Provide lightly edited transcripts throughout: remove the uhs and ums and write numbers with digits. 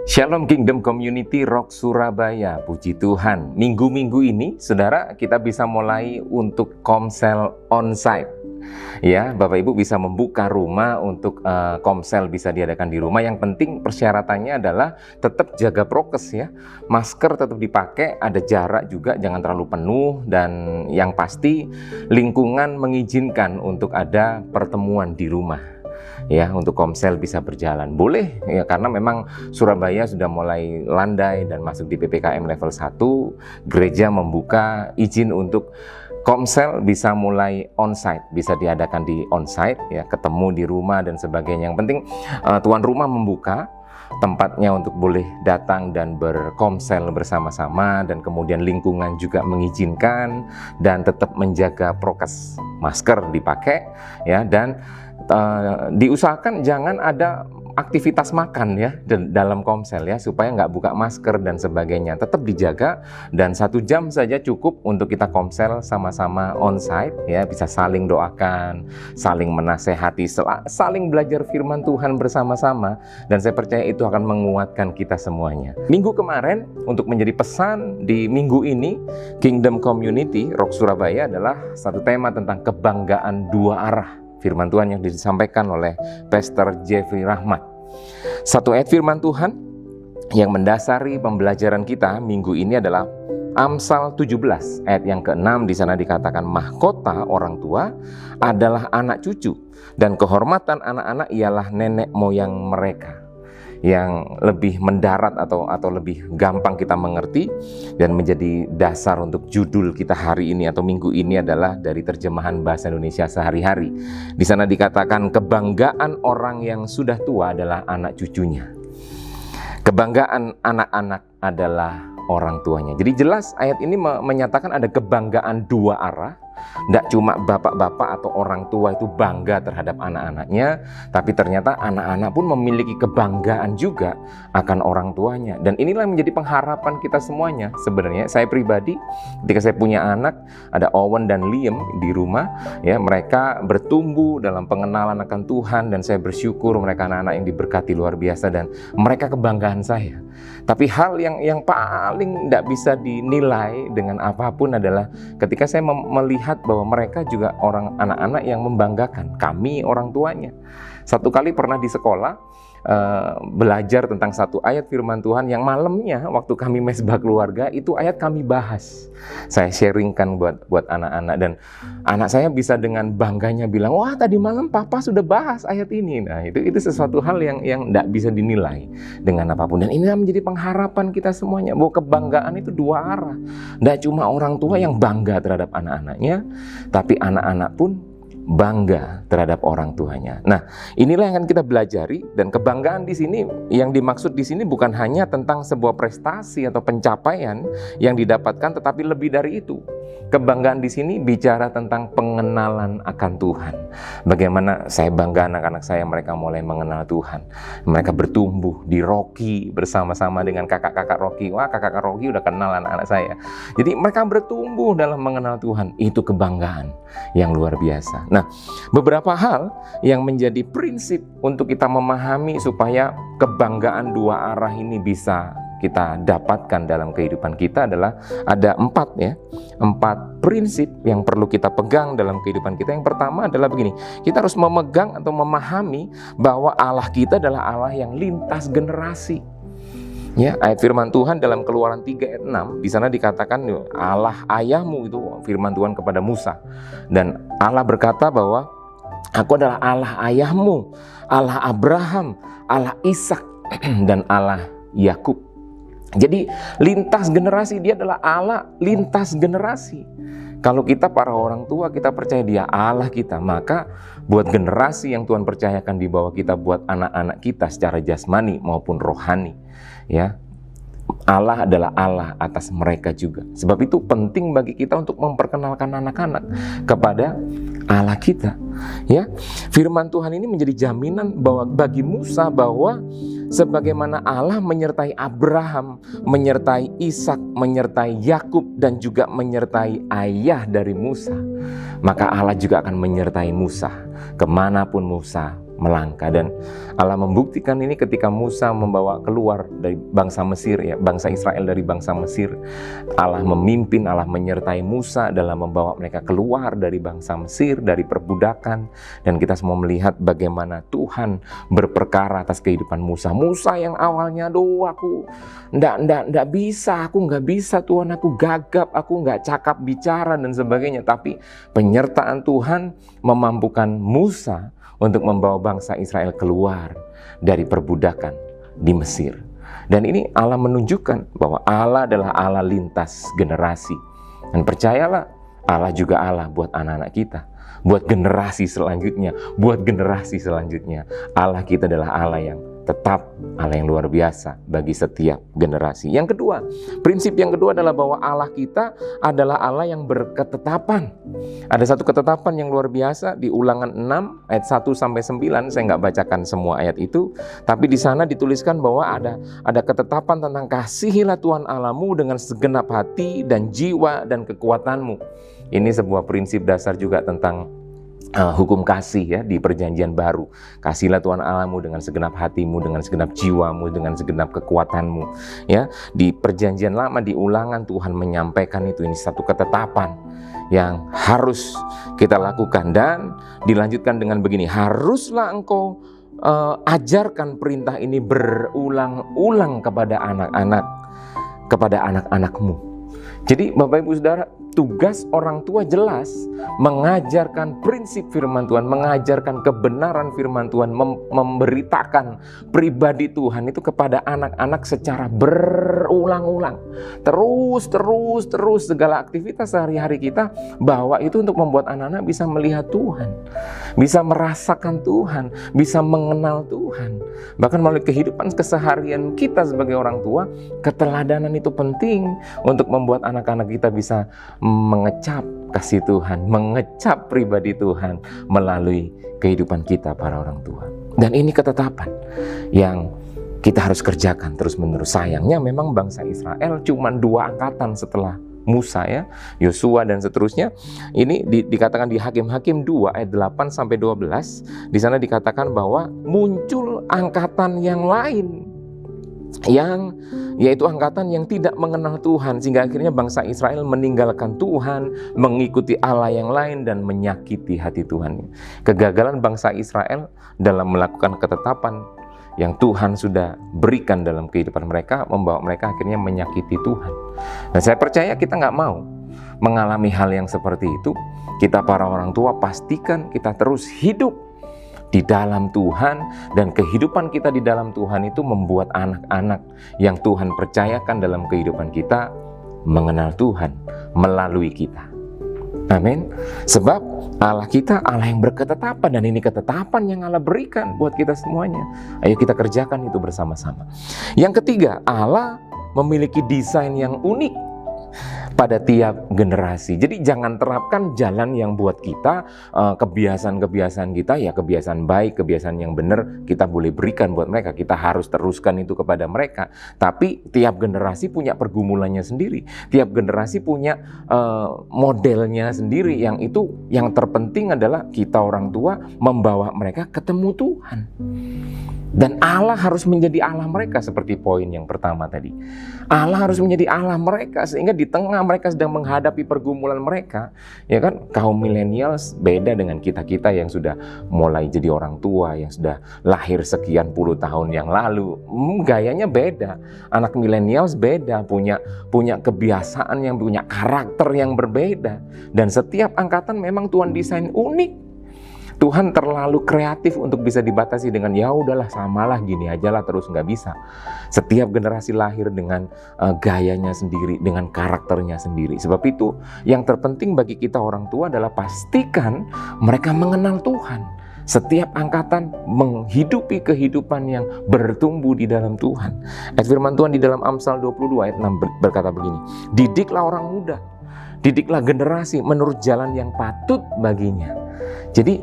Shalom Kingdom Community Rock Surabaya, puji Tuhan. Minggu-minggu ini, saudara, kita bisa mulai untuk komsel onsite. Ya, Bapak Ibu bisa membuka rumah untuk komsel bisa diadakan di rumah. Yang penting persyaratannya adalah tetap jaga prokes ya. Masker tetap dipakai, ada jarak juga, jangan terlalu penuh. Dan yang pasti lingkungan mengizinkan untuk ada pertemuan di rumah. Ya, untuk komsel bisa berjalan. Boleh ya, karena memang Surabaya sudah mulai landai dan masuk di PPKM level 1. Gereja membuka izin untuk komsel bisa mulai onsite, bisa diadakan di onsite ya, ketemu di rumah dan sebagainya. Yang penting tuan rumah membuka tempatnya untuk boleh datang dan berkomsel bersama-sama, dan kemudian lingkungan juga mengizinkan dan tetap menjaga prokes, masker dipakai ya, dan diusahakan jangan ada aktivitas makan ya dalam komsel ya, supaya nggak buka masker dan sebagainya, tetap dijaga. Dan 1 jam saja cukup untuk kita komsel sama-sama onsite ya, bisa saling doakan, saling menasehati, saling belajar firman Tuhan bersama-sama, dan saya percaya itu akan menguatkan kita semuanya. Minggu kemarin untuk menjadi pesan di minggu ini Kingdom Community Rock Surabaya adalah satu tema tentang kebanggaan 2 arah. Firman Tuhan yang disampaikan oleh Pastor Jeffrey Rahmat. Satu ayat firman Tuhan yang mendasari pembelajaran kita minggu ini adalah Amsal 17 ayat yang ke-6. Di sana dikatakan, mahkota orang tua adalah anak cucu, dan kehormatan anak-anak ialah nenek moyang mereka. Yang lebih mendarat atau lebih gampang kita mengerti dan menjadi dasar untuk judul kita hari ini atau minggu ini adalah dari terjemahan bahasa Indonesia sehari-hari. Di sana dikatakan kebanggaan orang yang sudah tua adalah anak cucunya. Kebanggaan anak-anak adalah orang tuanya. Jadi jelas ayat ini menyatakan ada kebanggaan 2 arah. Tidak cuma bapak-bapak atau orang tua itu bangga terhadap anak-anaknya, tapi ternyata anak-anak pun memiliki kebanggaan juga akan orang tuanya. Dan inilah yang menjadi pengharapan kita semuanya. Sebenarnya saya pribadi, ketika saya punya anak, ada Owen dan Liam di rumah, ya, mereka bertumbuh dalam pengenalan akan Tuhan, dan saya bersyukur mereka anak-anak yang diberkati luar biasa, dan mereka kebanggaan saya. Tapi hal yang paling tidak bisa dinilai dengan apapun adalah ketika saya melihat bahwa mereka juga anak-anak yang membanggakan kami orang tuanya. Satu kali pernah di sekolah belajar tentang satu ayat firman Tuhan yang malamnya waktu kami mesbah keluarga itu ayat kami bahas. Saya sharingkan buat anak-anak, dan anak saya bisa dengan bangganya bilang, wah tadi malam papa sudah bahas ayat ini. Nah itu sesuatu hal yang tidak bisa dinilai dengan apapun, dan ini menjadi pengharapan kita semuanya bahwa kebanggaan itu 2 arah. Tidak cuma orang tua yang bangga terhadap anak-anaknya, tapi anak-anak pun bangga terhadap orang tuanya. Nah, inilah yang akan kita belajari, dan kebanggaan di sini yang dimaksud di sini bukan hanya tentang sebuah prestasi atau pencapaian yang didapatkan, tetapi lebih dari itu. Kebanggaan di sini bicara tentang pengenalan akan Tuhan. Bagaimana saya bangga anak-anak saya, mereka mulai mengenal Tuhan. Mereka bertumbuh di Rocky bersama-sama dengan kakak-kakak Rocky. Wah, kakak-kakak Rocky udah kenal anak-anak saya. Jadi mereka bertumbuh dalam mengenal Tuhan. Itu kebanggaan yang luar biasa. Nah, beberapa hal yang menjadi prinsip untuk kita memahami supaya kebanggaan 2 arah ini bisa kita dapatkan dalam kehidupan kita adalah ada 4 prinsip yang perlu kita pegang dalam kehidupan kita. Yang pertama adalah begini, kita harus memegang atau memahami bahwa Allah kita adalah Allah yang lintas generasi. Ya, ayat firman Tuhan dalam Keluaran 3 ayat 6, di sana dikatakan Allah ayahmu, itu firman Tuhan kepada Musa. Dan Allah berkata bahwa aku adalah Allah ayahmu, Allah Abraham, Allah Ishak, dan Allah Yakub. Jadi lintas generasi, dia adalah Allah lintas generasi. Kalau kita para orang tua, kita percaya dia Allah kita, maka buat generasi yang Tuhan percayakan di bawah kita, buat anak-anak kita secara jasmani maupun rohani, ya, Allah adalah Allah atas mereka juga. Sebab itu penting bagi kita untuk memperkenalkan anak-anak kepada Allah kita. Ya, firman Tuhan ini menjadi jaminan bahwa bagi Musa bahwa sebagaimana Allah menyertai Abraham, menyertai Ishak, menyertai Yakub, dan juga menyertai ayah dari Musa, maka Allah juga akan menyertai Musa kemanapun Musa melangkah. Dan Allah membuktikan ini ketika Musa membawa keluar dari bangsa Mesir, ya, bangsa Israel dari bangsa Mesir. Allah memimpin, Allah menyertai Musa dalam membawa mereka keluar dari bangsa Mesir, dari perbudakan. Dan kita semua melihat bagaimana Tuhan berperkara atas kehidupan Musa. Musa yang awalnya, aku nggak bisa Tuhan, aku gagap, aku nggak cakap bicara dan sebagainya. Tapi penyertaan Tuhan memampukan Musa untuk membawa bangsa Israel keluar dari perbudakan di Mesir. Dan ini Allah menunjukkan bahwa Allah adalah Allah lintas generasi. Dan percayalah, Allah juga Allah buat anak-anak kita, buat generasi selanjutnya, Allah kita adalah Allah yang tetap, Allah yang luar biasa bagi setiap generasi. Yang kedua, prinsip yang kedua adalah bahwa Allah kita adalah Allah yang berketetapan. Ada satu ketetapan yang luar biasa di Ulangan 6 ayat 1-9. Saya nggak bacakan semua ayat itu, tapi di sana dituliskan bahwa ada ketetapan tentang kasihilah Tuhan Allahmu dengan segenap hati dan jiwa dan kekuatanmu. Ini sebuah prinsip dasar juga tentang hukum kasih, ya, di perjanjian baru. Kasihlah Tuhan Allahmu dengan segenap hatimu, dengan segenap jiwamu, dengan segenap kekuatanmu. Ya, di perjanjian lama, di Ulangan, Tuhan menyampaikan itu. Ini satu ketetapan yang harus kita lakukan. Dan dilanjutkan dengan begini, haruslah engkau ajarkan perintah ini berulang-ulang kepada anak-anakmu. Jadi Bapak Ibu Saudara, tugas orang tua jelas mengajarkan prinsip firman Tuhan, mengajarkan kebenaran firman Tuhan, memberitakan pribadi Tuhan itu kepada anak-anak secara berulang-ulang. Terus segala aktivitas sehari-hari kita, bahwa itu untuk membuat anak-anak bisa melihat Tuhan, bisa merasakan Tuhan, bisa mengenal Tuhan. Bahkan melalui kehidupan keseharian kita sebagai orang tua, keteladanan itu penting untuk membuat anak-anak kita bisa mengecap kasih Tuhan, mengecap pribadi Tuhan melalui kehidupan kita para orang tua. Dan ini ketetapan yang kita harus kerjakan terus-menerus. Sayangnya memang bangsa Israel cuma 2 angkatan setelah Musa, ya, Yosua dan seterusnya. Ini dikatakan di Hakim-Hakim 2 ayat 8-12. Di sana dikatakan bahwa muncul angkatan yang lain, yaitu angkatan yang tidak mengenal Tuhan, sehingga akhirnya bangsa Israel meninggalkan Tuhan, mengikuti Allah yang lain dan menyakiti hati Tuhan. Kegagalan bangsa Israel dalam melakukan ketetapan yang Tuhan sudah berikan dalam kehidupan mereka membawa mereka akhirnya menyakiti Tuhan. Dan saya percaya kita nggak mau mengalami hal yang seperti itu. Kita para orang tua pastikan kita terus hidup di dalam Tuhan, dan kehidupan kita di dalam Tuhan itu membuat anak-anak yang Tuhan percayakan dalam kehidupan kita mengenal Tuhan melalui kita. Amin. Sebab Allah kita Allah yang berketetapan, dan ini ketetapan yang Allah berikan buat kita semuanya. Ayo kita kerjakan itu bersama-sama. Yang ketiga, Allah memiliki desain yang unik pada tiap generasi. Jadi jangan terapkan jalan yang buat kita, kebiasaan-kebiasaan kita, ya kebiasaan baik, kebiasaan yang benar kita boleh berikan buat mereka. Kita harus teruskan itu kepada mereka. Tapi tiap generasi punya pergumulannya sendiri. Tiap generasi punya modelnya sendiri. Yang itu yang terpenting adalah kita orang tua membawa mereka ketemu Tuhan. Dan Allah harus menjadi Allah mereka, seperti poin yang pertama tadi. Allah harus menjadi Allah mereka, sehingga di tengah mereka sedang menghadapi pergumulan mereka, ya kan, kaum milenials beda dengan kita-kita yang sudah mulai jadi orang tua, yang sudah lahir sekian puluh tahun yang lalu. Gayanya beda. Anak milenials beda, punya kebiasaan yang punya karakter yang berbeda. Dan setiap angkatan memang Tuhan desain unik. Tuhan terlalu kreatif untuk bisa dibatasi dengan ya udahlah samalah gini aja lah terus, nggak bisa. Setiap generasi lahir dengan gayanya sendiri, dengan karakternya sendiri. Sebab itu yang terpenting bagi kita orang tua adalah pastikan mereka mengenal Tuhan. Setiap angkatan menghidupi kehidupan yang bertumbuh di dalam Tuhan. Ayat firman Tuhan di dalam Amsal 22 ayat 6 berkata begini, didiklah orang muda, didiklah generasi menurut jalan yang patut baginya. Jadi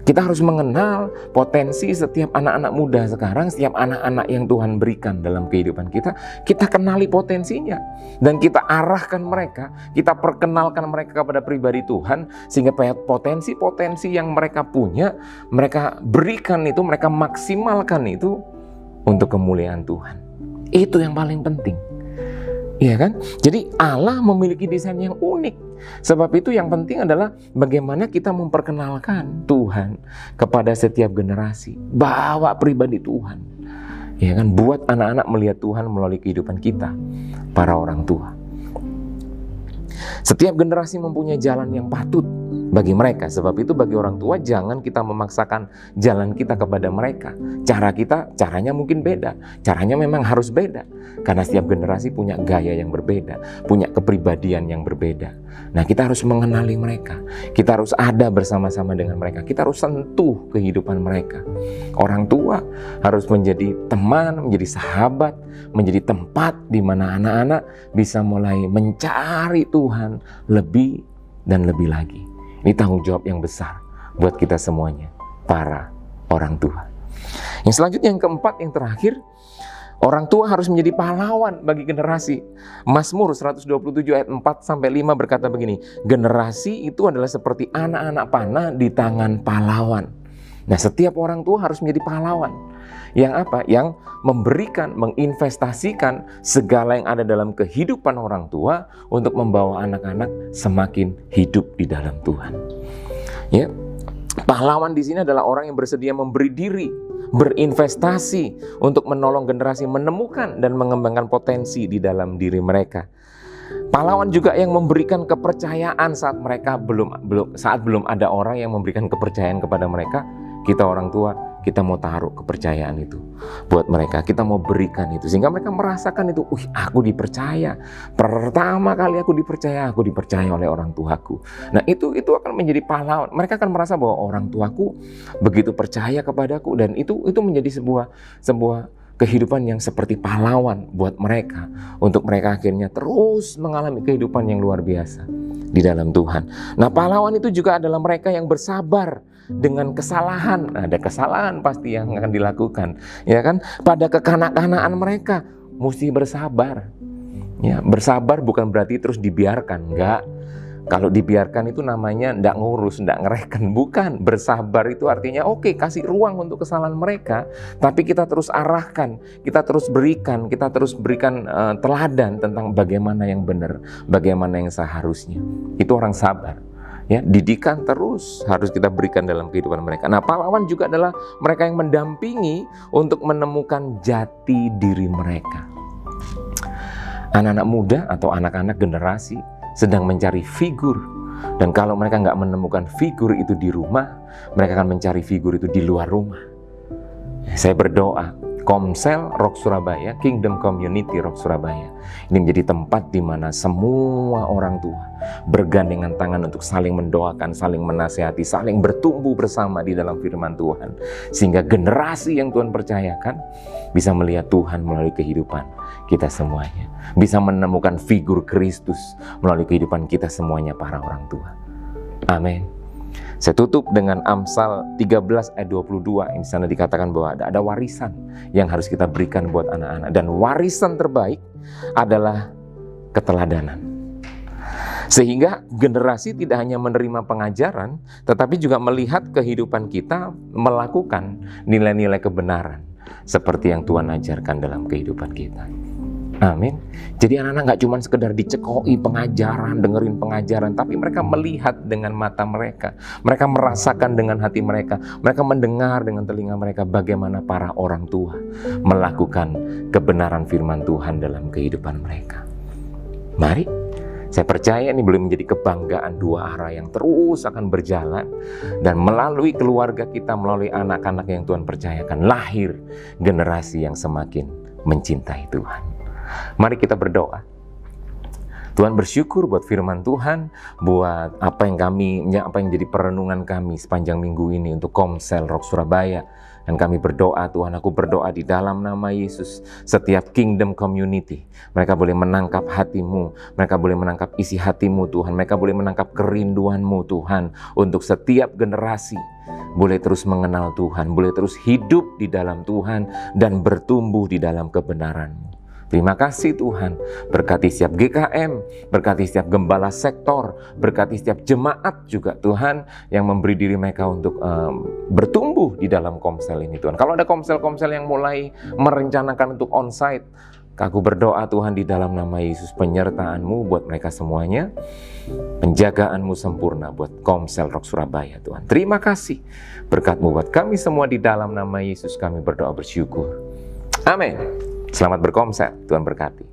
Kita harus mengenal potensi setiap anak-anak muda sekarang, setiap anak-anak yang Tuhan berikan dalam kehidupan kita. Kita kenali potensinya dan kita arahkan mereka, kita perkenalkan mereka kepada pribadi Tuhan, sehingga potensi-potensi yang mereka punya, mereka berikan itu, mereka maksimalkan itu untuk kemuliaan Tuhan. Itu yang paling penting. Iya kan? Jadi Allah memiliki desain yang unik. Sebab itu yang penting adalah bagaimana kita memperkenalkan Tuhan kepada setiap generasi. Bawa pribadi Tuhan. Ya kan? Buat anak-anak melihat Tuhan melalui kehidupan kita, para orang tua. Setiap generasi mempunyai jalan yang patut bagi mereka. Sebab itu bagi orang tua jangan kita memaksakan jalan kita kepada mereka. Caranya mungkin beda. Caranya memang harus beda. Karena setiap generasi punya gaya yang berbeda, punya kepribadian yang berbeda. Nah, kita harus mengenali mereka. Kita harus ada bersama-sama dengan mereka. Kita harus sentuh kehidupan mereka. Orang tua harus menjadi teman, menjadi sahabat, menjadi tempat di mana anak-anak bisa mulai mencari Tuhan lebih dan lebih lagi. Ini tanggung jawab yang besar buat kita semuanya, para orang tua. Yang selanjutnya, yang keempat, yang terakhir, orang tua harus menjadi pahlawan bagi generasi. Mazmur 127 ayat 4-5 berkata begini, generasi itu adalah seperti anak-anak panah di tangan pahlawan. Nah, setiap orang tua harus menjadi pahlawan. Yang apa? Yang memberikan, menginvestasikan segala yang ada dalam kehidupan orang tua untuk membawa anak-anak semakin hidup di dalam Tuhan. Ya, pahlawan di sini adalah orang yang bersedia memberi diri, berinvestasi untuk menolong generasi menemukan dan mengembangkan potensi di dalam diri mereka. Pahlawan juga yang memberikan kepercayaan saat belum ada orang yang memberikan kepercayaan kepada mereka. Kita orang tua, kita mau taruh kepercayaan itu buat mereka, kita mau berikan itu sehingga mereka merasakan itu, aku dipercaya. Pertama kali aku dipercaya oleh orang tuaku. Nah, itu akan menjadi pahlawan. Mereka akan merasa bahwa orang tuaku begitu percaya kepadaku, dan itu menjadi sebuah kehidupan yang seperti pahlawan buat mereka, untuk mereka akhirnya terus mengalami kehidupan yang luar biasa di dalam Tuhan. Nah, pahlawan itu juga adalah mereka yang bersabar dengan kesalahan. Ada kesalahan pasti yang akan dilakukan, ya kan? Pada kekanak-kanakan mereka mesti bersabar. Ya, bersabar bukan berarti terus dibiarkan, enggak. Kalau dibiarkan itu namanya enggak ngurus, enggak ngereken. Bukan, bersabar itu artinya oke, kasih ruang untuk kesalahan mereka, tapi kita terus arahkan, kita terus berikan teladan tentang bagaimana yang benar, bagaimana yang seharusnya. Itu orang sabar. Ya, didikan terus harus kita berikan dalam kehidupan mereka. Nah, pahlawan juga adalah mereka yang mendampingi untuk menemukan jati diri mereka. Anak-anak muda atau anak-anak generasi sedang mencari figur. Dan kalau mereka nggak menemukan figur itu di rumah, mereka akan mencari figur itu di luar rumah. Saya berdoa, Komsel Rock Surabaya, Kingdom Community Rock Surabaya, ini menjadi tempat di mana semua orang tua bergandengan tangan untuk saling mendoakan, saling menasihati, saling bertumbuh bersama di dalam firman Tuhan. Sehingga generasi yang Tuhan percayakan bisa melihat Tuhan melalui kehidupan kita semuanya. Bisa menemukan figur Kristus melalui kehidupan kita semuanya, para orang tua. Amin. Saya tutup dengan Amsal 13 ayat 22. Di sana dikatakan bahwa ada warisan yang harus kita berikan buat anak-anak. Dan warisan terbaik adalah keteladanan. Sehingga generasi tidak hanya menerima pengajaran, tetapi juga melihat kehidupan kita melakukan nilai-nilai kebenaran seperti yang Tuhan ajarkan dalam kehidupan kita. Amin. Jadi anak-anak gak cuma sekedar dicekoi pengajaran, dengerin pengajaran, tapi mereka melihat dengan mata mereka. Mereka merasakan dengan hati mereka. Mereka mendengar dengan telinga mereka bagaimana para orang tua melakukan kebenaran firman Tuhan dalam kehidupan mereka. Mari, saya percaya ini boleh menjadi kebanggaan dua arah yang terus akan berjalan. Dan melalui keluarga kita, melalui anak-anak yang Tuhan percayakan, lahir generasi yang semakin mencintai Tuhan. Mari kita berdoa. Tuhan, bersyukur buat firman Tuhan, buat apa yang jadi perenungan kami sepanjang minggu ini untuk Komsel Rock Surabaya. Dan kami berdoa, Tuhan, aku berdoa di dalam nama Yesus, setiap Kingdom Community, mereka boleh menangkap hatimu, mereka boleh menangkap isi hatimu Tuhan, mereka boleh menangkap kerinduanmu Tuhan, untuk setiap generasi boleh terus mengenal Tuhan, boleh terus hidup di dalam Tuhan, dan bertumbuh di dalam kebenaran-Mu. Terima kasih Tuhan, berkati setiap GKM, berkati setiap gembala sektor, berkati setiap jemaat juga Tuhan, yang memberi diri mereka untuk bertumbuh di dalam komsel ini Tuhan. Kalau ada komsel-komsel yang mulai merencanakan untuk onsite, aku berdoa Tuhan di dalam nama Yesus, penyertaan-Mu buat mereka semuanya, penjagaan-Mu sempurna buat Komsel Rock Surabaya Tuhan. Terima kasih, berkat-Mu buat kami semua, di dalam nama Yesus kami berdoa bersyukur. Amin. Selamat berkomsel, Tuhan berkati.